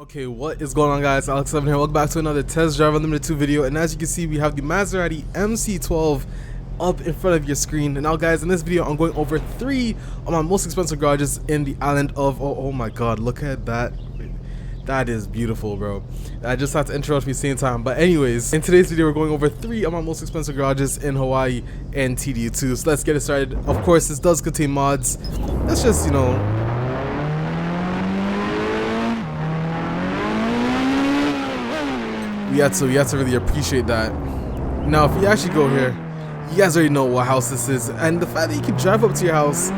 Okay, what is going on, guys? Alex7 here. Welcome back to another Test Drive Unlimited 2 video. And as you can see, we have the Maserati MC12 up in front of your screen. And now, guys, in this video, I'm going over 3 of my most expensive garages in the island of... Oh my god, look at that. That is beautiful, bro. I just had to interrupt me at the same time. But anyways, in today's video, we're going over 3 of my most expensive garages in Hawaii and TDU2. So let's get it started. Of course, this does contain mods. Let's just, we had to really appreciate that. Now, if you actually go here, you guys already know what house this is, and the fact that you can drive up to your house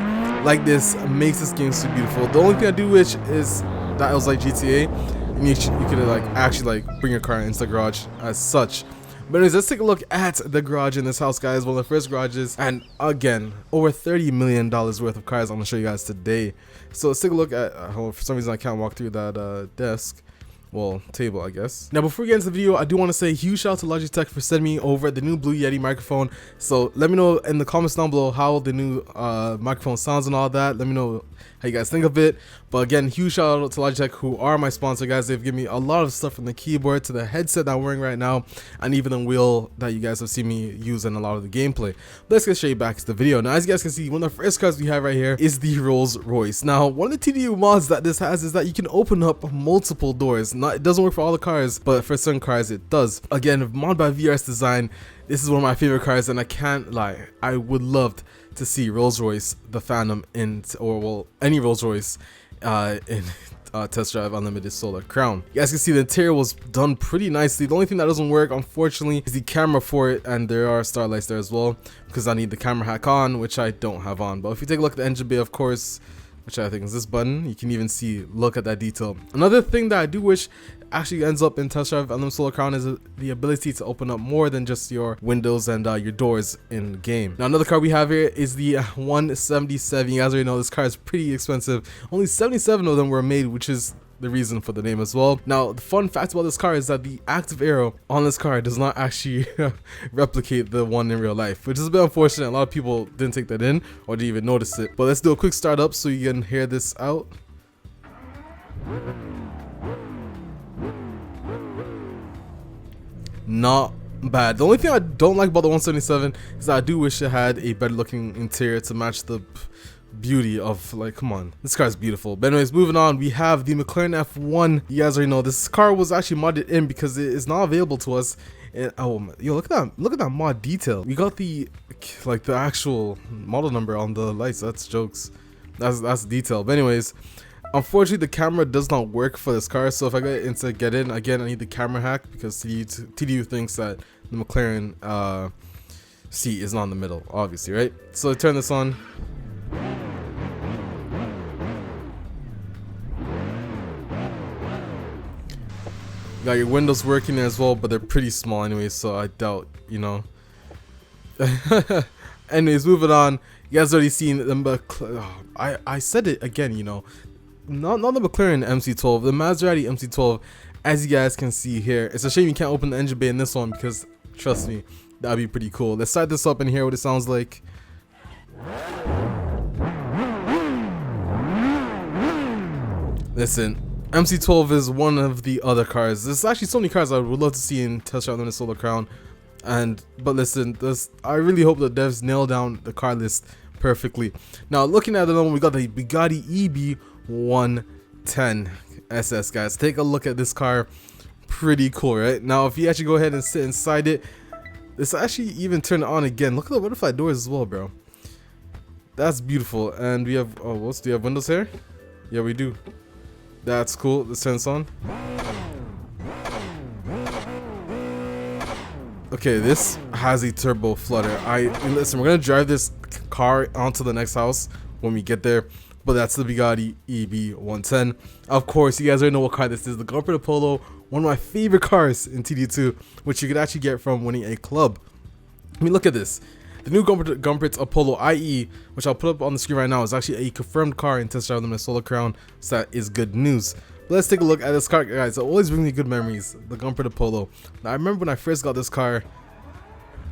like this makes this game so beautiful. The only thing I do wish is that it was like GTA, and you could actually bring your car into the garage as such. But anyways, let's take a look at the garage in this house, guys. One of the first garages, and again, over $30 million worth of cars I'm gonna show you guys today. So let's take a look at. For some reason, I can't walk through that desk. Well, table, I guess. Now, before we get into the video, I do want to say a huge shout out to Logitech for sending me over the new Blue Yeti microphone. So let me know in the comments down below how the new microphone sounds and all that. Let me know how you guys think of it. But again, huge shout out to Logitech, who are my sponsor, guys. They've given me a lot of stuff, from the keyboard to the headset that I'm wearing right now, and even the wheel that you guys have seen me use in a lot of the gameplay. But let's get straight back to the video. Now, as you guys can see, one of the first cars we have right here is the Rolls Royce. Now, one of the TDU mods that this has is that you can open up multiple doors. It doesn't work for all the cars, but for certain cars it does. Again, mod by VRS Design. This is one of my favorite cars, and I can't lie, I would love to see Rolls Royce the Phantom any Rolls Royce in Test Drive Unlimited Solar Crown. You guys can see the interior was done pretty nicely. The only thing that doesn't work, unfortunately, is the camera for it, and there are starlights there as well, because I need the camera hack on, which I don't have on. But if you take a look at the engine bay, of course, which I think is this button, you can even look at that detail. Another thing that I do wish actually ends up in Test Drive Unlimited Solar Crown is the ability to open up more than just your windows and your doors in game. Now, another car we have here is the 177. You guys already know this car is pretty expensive. Only 77 of them were made, which is the reason for the name as well. Now, the fun fact about this car is that the active arrow on this car does not actually replicate the one in real life, which is a bit unfortunate. A lot of people didn't take that in or didn't even notice it. But let's do a quick start up so you can hear this out. Not bad. The only thing I don't like about the 177 is that I do wish it had a better looking interior to match the beauty of, come on, this car is beautiful. But anyways, moving on, we have the McLaren F1. You guys already know this car was actually modded in because it is not available to us. And yo, look at that mod detail. We got the the actual model number on the lights. That's jokes. That's detail. But anyways, unfortunately, the camera does not work for this car. So if I get in again, I need the camera hack, because TDU thinks that the McLaren seat is not in the middle, obviously, right? So I turn this on. You got your windows working there as well, but they're pretty small anyway, so I doubt, Anyways, moving on. You guys already seen the I said it again, not the McLaren MC12, the Maserati MC12. As you guys can see here, it's a shame you can't open the engine bay in this one, because trust me, that'd be pretty cool. Let's start this up and hear what it sounds like. Listen, MC12 is one of the other cars. There's actually so many cars I would love to see in Test Drive Unlimited Solar Crown. But listen, I really hope the devs nail down the car list perfectly. Now, looking at the one, we got the Bugatti EB110 SS, guys. Take a look at this car. Pretty cool, right? Now, if you actually go ahead and sit inside it, this actually even turn it on again. Look at the butterfly doors as well, bro. That's beautiful. And we have, do you have windows here? Yeah, we do. That's cool. Let's turn this on. Okay, this has a turbo flutter. Listen, we're gonna drive this car onto the next house when we get there. But that's the Bugatti EB110. Of course, you guys already know what car this is. The Gumper Polo, one of my favorite cars in TD2, which you could actually get from winning a club. I mean, look at this. The new Gumper Apollo IE, which I'll put up on the screen right now, is actually a confirmed car in Test Drive Unlimited Solar Crown, so that is good news. But let's take a look at this car, guys. It always brings me good memories, the Gumper Polo. Now, I remember when I first got this car,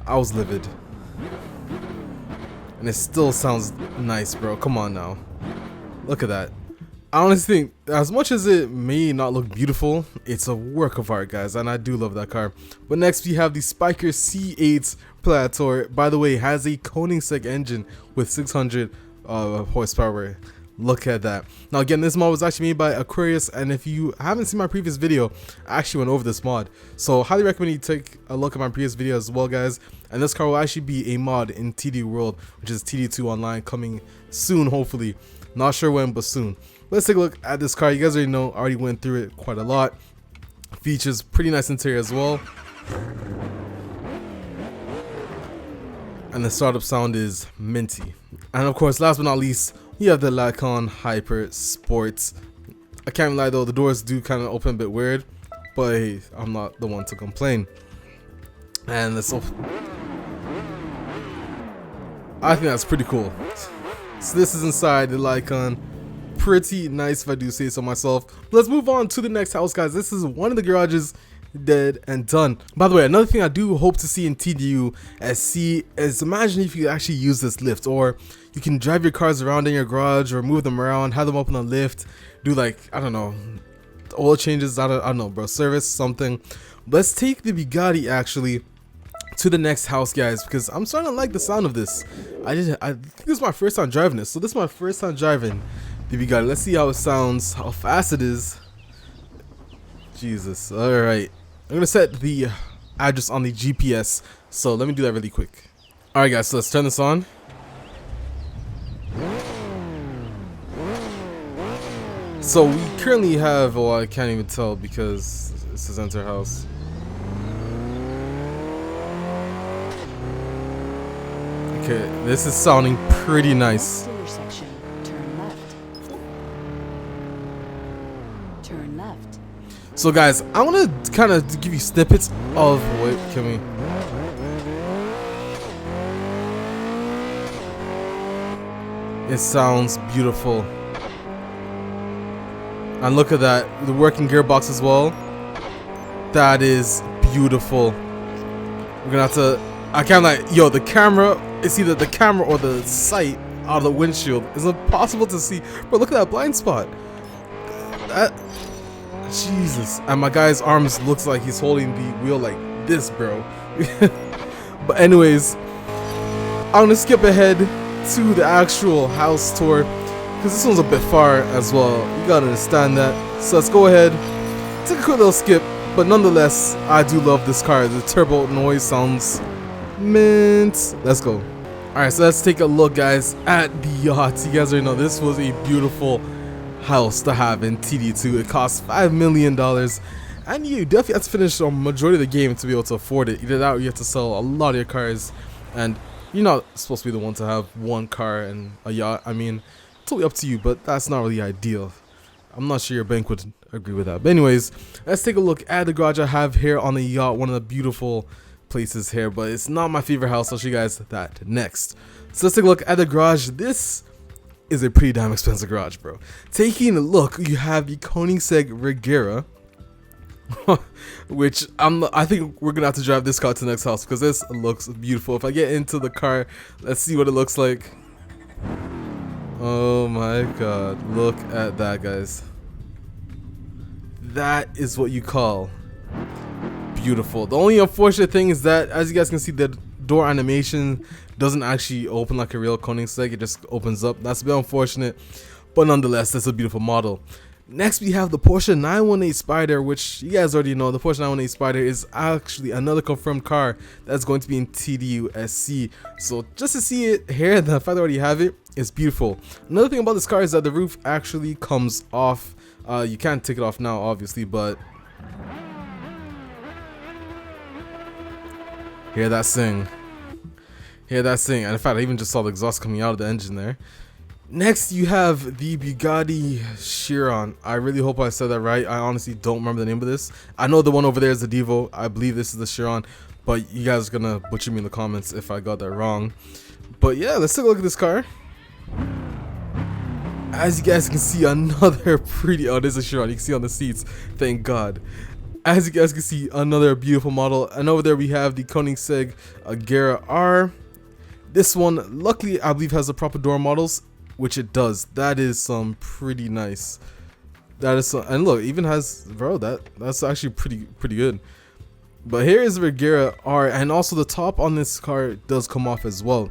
I was livid. And it still sounds nice, bro. Come on now. Look at that. I honestly think, as much as it may not look beautiful, it's a work of art, guys, and I do love that car. But next we have the Spyker C8 Plator. By the way, it has a Koenigseggs engine with 600 horsepower. Look at that. Now again, this mod was actually made by Aquarius, and if you haven't seen my previous video, I actually went over this mod. So highly recommend you take a look at my previous video as well, guys. And this car will actually be a mod in TDU World, which is TD2 Online, coming soon, hopefully. Not sure when, but soon. Let's take a look at this car. You guys already know, I already went through it quite a lot. Features pretty nice interior as well. And the startup sound is minty. And of course, last but not least, you have the Lykan Hyper Sports. I can't lie though, the doors do kind of open a bit weird, but hey, I'm not the one to complain. And let's I think that's pretty cool. So this is inside the Lykan. Pretty nice if I do say so myself. Let's move on to the next house, guys. This is one of the garages dead and done. By the way, another thing I do hope to see in TDU SC is, imagine if you actually use this lift, or you can drive your cars around in your garage or move them around, have them up on a lift, do like, I don't know, oil changes, I don't know, bro, service, something. Let's take the Bugatti actually to the next house, guys, because I'm starting to like the sound of this. I think this is my first time driving this, so this is my first time driving the Bugatti. Let's see how it sounds, how fast it is. Jesus. All right, I'm gonna set the address on the GPS, so let me do that really quick. All right, guys, so let's turn this on. So we currently have, well, I can't even tell because this is enter house. Okay, this is sounding pretty nice. Intersection, turn left. Turn left. So guys, I want to kind of give you snippets of, wait, can we? It sounds beautiful. And look at that, the working gearbox as well. That is beautiful. We're gonna have to, I can't like, yo, the camera, it's either the camera or the sight out of the windshield. It's impossible to see. Bro, look at that blind spot. That, Jesus. And my guy's arms looks like he's holding the wheel like this, bro. But anyways, I'm gonna skip ahead to the actual house tour, because this one's a bit far as well. You gotta understand that. So let's go ahead, take a quick little skip. But nonetheless, I do love this car. The turbo noise sounds mint. Let's go. Alright, so let's take a look, guys, at the yacht. You guys already know this was a beautiful house to have in TD2. It cost $5 million. And you definitely have to finish a majority of the game to be able to afford it. Either that or you have to sell a lot of your cars. And you're not supposed to be the one to have one car and a yacht. I mean, totally up to you, but that's not really ideal. I'm not sure your bank would agree with that. But anyways, let's take a look at the garage I have here on the yacht. One of the beautiful places here, but it's not my favorite house. I'll show you guys that next. So let's take a look at the garage. This is a pretty damn expensive garage, bro. Taking a look, you have the Koenigseggs Regera, which I think we're gonna have to drive this car to the next house because this looks beautiful. If I get into the car, let's see what it looks like. Oh my god, look at that, guys. That is what you call beautiful. The only unfortunate thing is that, as you guys can see, the door animation doesn't actually open like a real Koenigsegg. It just opens up. That's a bit unfortunate, but nonetheless, that's a beautiful model. Next, we have the Porsche 918 Spyder, which you guys already know. The Porsche 918 Spyder is actually another confirmed car that's going to be in TDU SC. So just to see it here, the fact that I already have it is beautiful. Another thing about this car is that the roof actually comes off. You can't take it off now, obviously, but hear that sing. Hear that sing. And in fact, I even just saw the exhaust coming out of the engine there. Next, you have the Bugatti Chiron. I really hope I said that right. I honestly don't remember the name of this. I know the one over there is the Devo. I believe this is the Chiron, but you guys are gonna butcher me in the comments if I got that wrong. But yeah, let's take a look at this car. As you guys can see, another pretty, oh, there's a Chiron. You can see on the seats, thank God. As you guys can see, another beautiful model. And over there we have the Koenigsegg Agera R. This one, luckily, I believe has the proper door models, which it does. That is some pretty nice. That is some, and look, even has, bro, that's actually pretty good. But here is the Regera R, and also the top on this car does come off as well.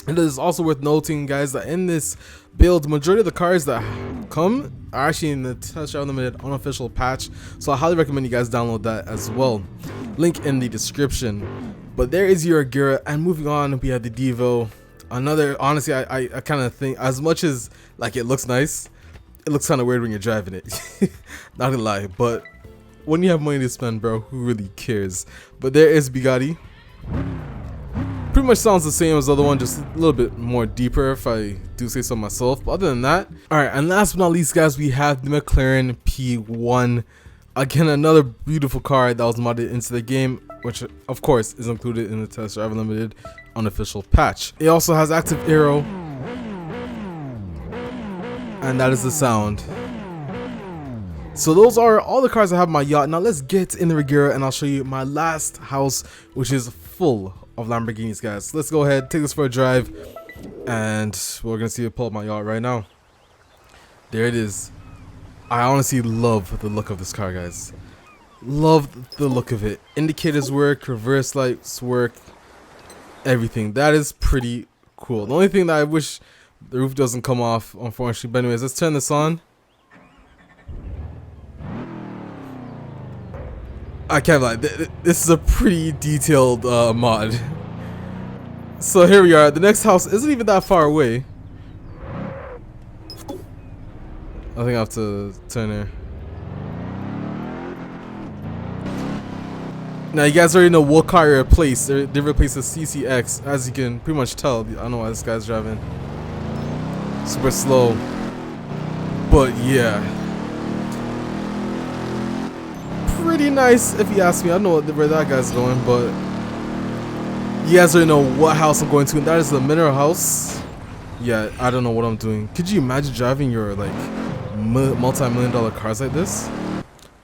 And it is also worth noting, guys, that in this build, the majority of the cars that come are actually in the Test Drive Unlimited unofficial patch, so I highly recommend you guys download that as well. Link in the description. But there is your Regera, and moving on, we have the Devo. Another, honestly, I kind of think, as much as like it looks nice, it looks kind of weird when you're driving it. Not gonna lie, but when you have money to spend, bro, who really cares? But there is Bugatti. Pretty much sounds the same as the other one, just a little bit more deeper, if I do say so myself. But other than that, all right. And last but not least, guys, we have the McLaren P1. Again, another beautiful car that was modded into the game, which of course is included in the Test Drive Unlimited unofficial patch. It also has active aero, and that is the sound. So those are all the cars I have in my yacht. Now let's get in the Regera, and I'll show you my last house, which is full of Lamborghinis, guys. Let's go ahead, take this for a drive, and we're gonna see it pull up my yacht right now. There it is. I honestly love the look of this car, guys. Love the look of it. Indicators work, reverse lights work, everything. That is pretty cool. The only thing that I wish the roof doesn't come off, unfortunately. But anyways, let's turn this on. I can't lie, this is a pretty detailed mod. So here we are. The next house isn't even that far away. I think I have to turn here. Now you guys already know what car they replaced. They replaced the CCX, as you can pretty much tell. I don't know why this guy's driving super slow, but yeah, pretty nice if you ask me. I don't know where that guy's going, but you guys already know what house I'm going to, and that is the Mineral House. Yeah, I don't know what I'm doing. Could you imagine driving your like multi-million-dollar cars like this?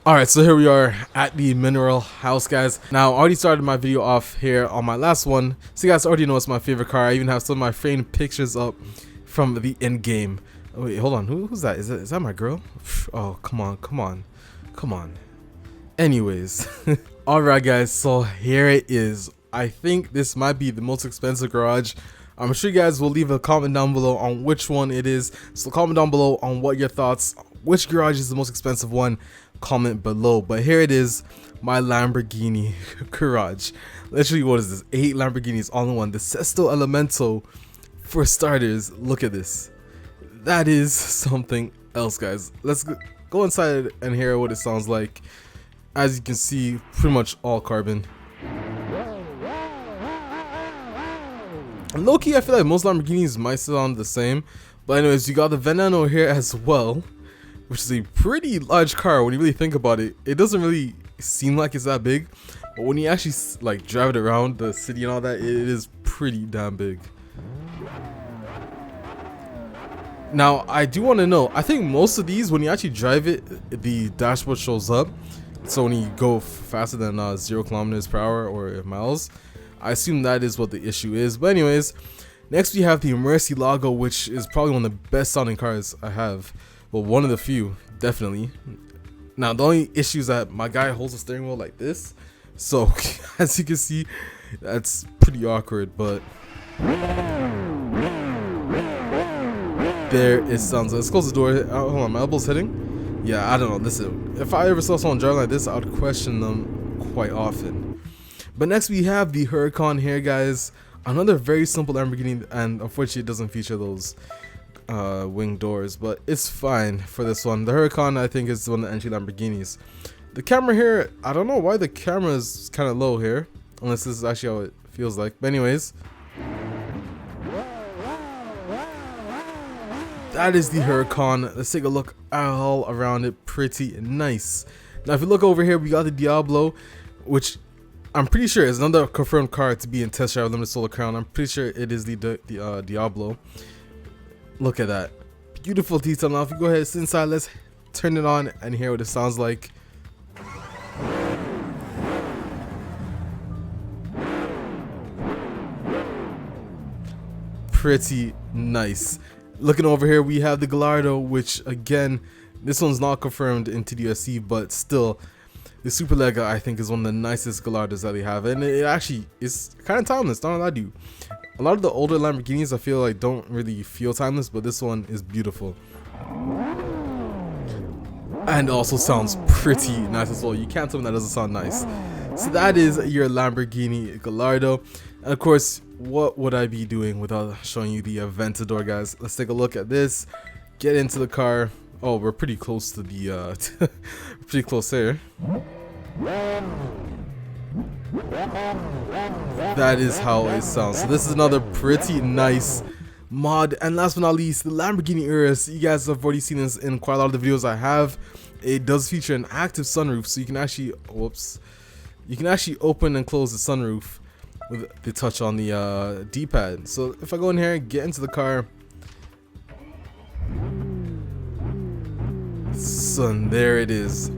Alright, so here we are at the Mineral House, guys. Now I already started my video off here on my last one, so you guys already know it's my favorite car. I even have some of my framed pictures up from the end game. Oh, wait, hold on, who's that? Is that my girl? Oh, come on. Anyways, alright guys, so here it is. I think this might be the most expensive garage. I'm sure you guys will leave a comment down below on which one it is. So comment down below on what your thoughts, which garage is the most expensive one. Comment below. But here it is, my Lamborghini garage. Literally, what is this? 8 Lamborghinis all in one. The Sesto Elemento, for starters. Look at this. That is something else, guys. Let's go inside and hear what it sounds like. As you can see, pretty much all carbon. Low-key, I feel like most Lamborghinis might sound the same. But anyways, you got the Veneno here as well, which is a pretty large car when you really think about it. It doesn't really seem like it's that big, but when you actually like drive it around the city and all that, it is pretty damn big. Now, I do want to know, I think most of these, when you actually drive it, the dashboard shows up. So when you go faster than 0 kilometers per hour or miles, I assume that is what the issue is. But anyways, next we have the Murcielago, which is probably one of the best sounding cars I have. Well, one of the few, definitely. Now, the only issue is that my guy holds the steering wheel like this. So, as you can see, that's pretty awkward, but there it sounds. Let's close the door. Hold on, my elbow's hitting. Yeah, I don't know. Listen, if I ever saw someone driving like this, I would question them quite often. But next we have the Huracan here, guys. Another very simple Lamborghini, and unfortunately it doesn't feature those wing doors, but it's fine for this one. The Huracan, I think, is one of the entry Lamborghinis. The camera here, I don't know why the camera is kind of low here, unless this is actually how it feels like. But anyways, that is the Huracan. Let's take a look all around it. Pretty nice. Now, if you look over here, we got the Diablo, which I'm pretty sure is another confirmed car to be in Test Drive Limited Solar Crown. I'm pretty sure it is the Diablo. Look at that. Beautiful detail. Now, if you go ahead and sit inside, let's turn it on and hear what it sounds like. Pretty nice. Looking over here, we have the Gallardo, which again, this one's not confirmed in TDUSC, but still, the Superlega I think is one of the nicest Gallardos that they have, and it actually is kind of timeless. Not gonna lie to you. A lot of the older Lamborghinis I feel like don't really feel timeless, but this one is beautiful. And also sounds pretty nice as well. You can't tell me that doesn't sound nice. So that is your Lamborghini Gallardo. And of course, what would I be doing without showing you the Aventador, guys? Let's take a look at this. Get into the car. Oh, we're pretty close to the pretty close there. That is how it sounds. So this is another pretty nice mod. And last but not least, the Lamborghini Urus. You guys have already seen this in quite a lot of the videos I have. It does feature an active sunroof, so you can actually, you can actually open and close the sunroof with the touch on the D-pad. So if I go in here, get into the car, so there it is.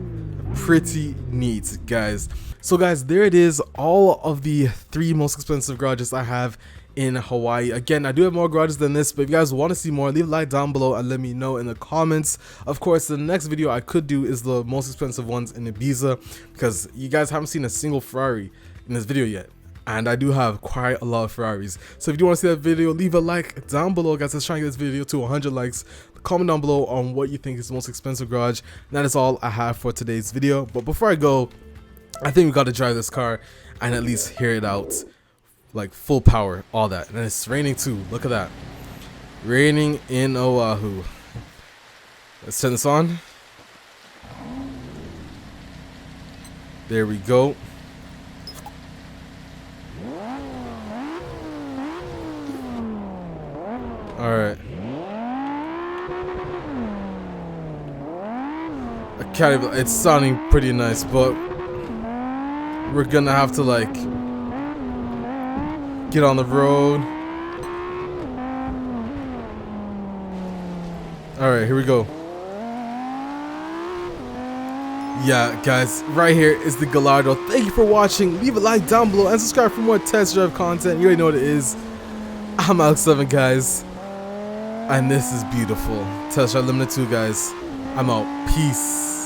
Pretty neat, guys. So guys, there it is, all of the 3 most expensive garages I have in Hawaii. Again, I do have more garages than this, but if you guys want to see more, leave a like down below and let me know in the comments. Of course, the next video I could do is the most expensive ones in Ibiza, because you guys haven't seen a single Ferrari in this video yet, and I do have quite a lot of Ferraris. So if you want to see that video, leave a like down below, guys. Let's try and get this video to 100 likes. Comment down below on what you think is the most expensive garage. And that is all I have for today's video. But before I go, I think we got to drive this car and at least hear it out, like full power, all that. And it's raining too. Look at that, raining in Oahu. Let's turn this on. There we go. All right. I can't even, it's sounding pretty nice, but we're gonna have to like get on the road. All right, here we go. Yeah, guys, right here is the Gallardo. Thank you for watching. Leave a like down below and subscribe for more test drive content. You already know what it is. I'm Alex7, guys, and this is beautiful. Test Drive Limited 2, guys. I'm out. Peace.